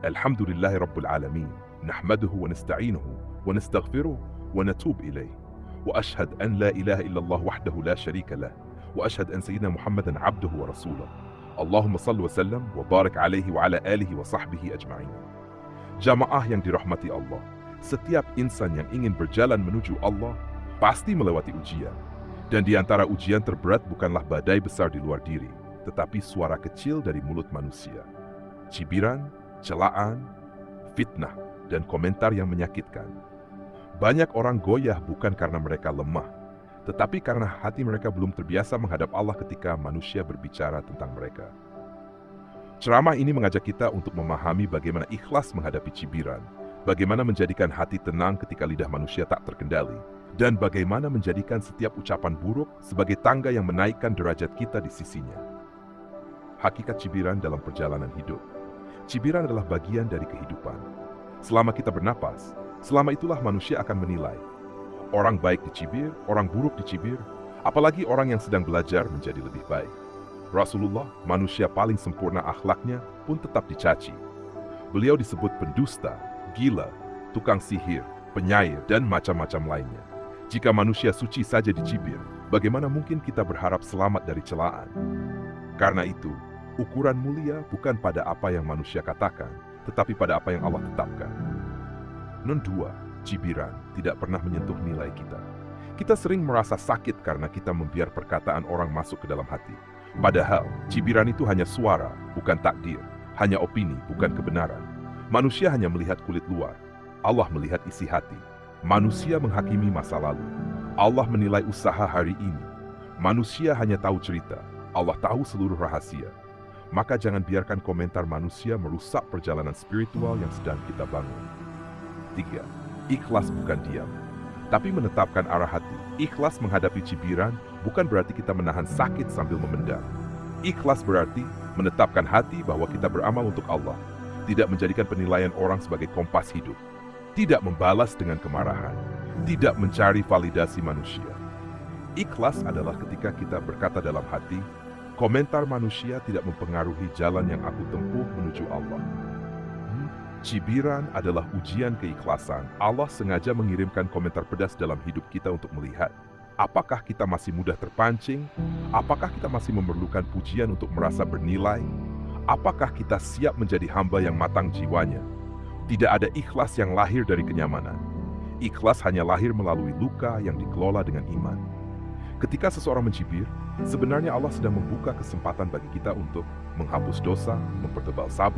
الحمد لله رب العالمين نحمده ونستعينه ونستغفره ونتوب إليه وأشهد أن لا إله إلا الله وحده لا شريك له وأشهد أن سيدنا محمدا عبده ورسوله اللهم صل وسلم وبارك عليه وعلى آله وصحبه أجمعين. Jamaah yang dirahmati Allah, setiap insan yang ingin berjalan menuju Allah pasti melewati ujian. Dan di antara ujian terberat bukanlah badai besar di luar diri, tetapi suara kecil dari mulut manusia. Cibiran, celaan, fitnah, dan komentar yang menyakitkan. Banyak orang goyah bukan karena mereka lemah, tetapi karena hati mereka belum terbiasa menghadap Allah ketika manusia berbicara tentang mereka. Ceramah ini mengajak kita untuk memahami bagaimana ikhlas menghadapi cibiran, bagaimana menjadikan hati tenang ketika lidah manusia tak terkendali, dan bagaimana menjadikan setiap ucapan buruk sebagai tangga yang menaikkan derajat kita di sisinya. Hakikat cibiran dalam perjalanan hidup. Cibiran adalah bagian dari kehidupan. Selama kita bernapas, selama itulah manusia akan menilai. Orang baik dicibir, orang buruk dicibir, apalagi orang yang sedang belajar menjadi lebih baik. Rasulullah, manusia paling sempurna akhlaknya, pun tetap dicaci. Beliau disebut pendusta, gila, tukang sihir, penyair, dan macam-macam lainnya. Jika manusia suci saja dicibir, bagaimana mungkin kita berharap selamat dari celaan? Karena itu, ukuran mulia bukan pada apa yang manusia katakan, tetapi pada apa yang Allah tetapkan. Non dua, cibiran tidak pernah menyentuh nilai kita. Kita sering merasa sakit karena kita membiar perkataan orang masuk ke dalam hati. Padahal, cibiran itu hanya suara, bukan takdir. Hanya opini, bukan kebenaran. Manusia hanya melihat kulit luar. Allah melihat isi hati. Manusia menghakimi masa lalu. Allah menilai usaha hari ini. Manusia hanya tahu cerita. Allah tahu seluruh rahasia. Maka jangan biarkan komentar manusia merusak perjalanan spiritual yang sedang kita bangun. 3. Ikhlas bukan diam, tapi menetapkan arah hati. Ikhlas menghadapi cibiran bukan berarti kita menahan sakit sambil memendam. Ikhlas berarti menetapkan hati bahwa kita beramal untuk Allah, tidak menjadikan penilaian orang sebagai kompas hidup, tidak membalas dengan kemarahan, tidak mencari validasi manusia. Ikhlas adalah ketika kita berkata dalam hati, komentar manusia tidak mempengaruhi jalan yang aku tempuh menuju Allah. Cibiran adalah ujian keikhlasan. Allah sengaja mengirimkan komentar pedas dalam hidup kita untuk melihat apakah kita masih mudah terpancing, apakah kita masih memerlukan pujian untuk merasa bernilai, apakah kita siap menjadi hamba yang matang jiwanya. Tidak ada ikhlas yang lahir dari kenyamanan. Ikhlas hanya lahir melalui luka yang dikelola dengan iman. Ketika seseorang mencibir, sebenarnya Allah sedang membuka kesempatan bagi kita untuk menghapus dosa, mempertebal sabar,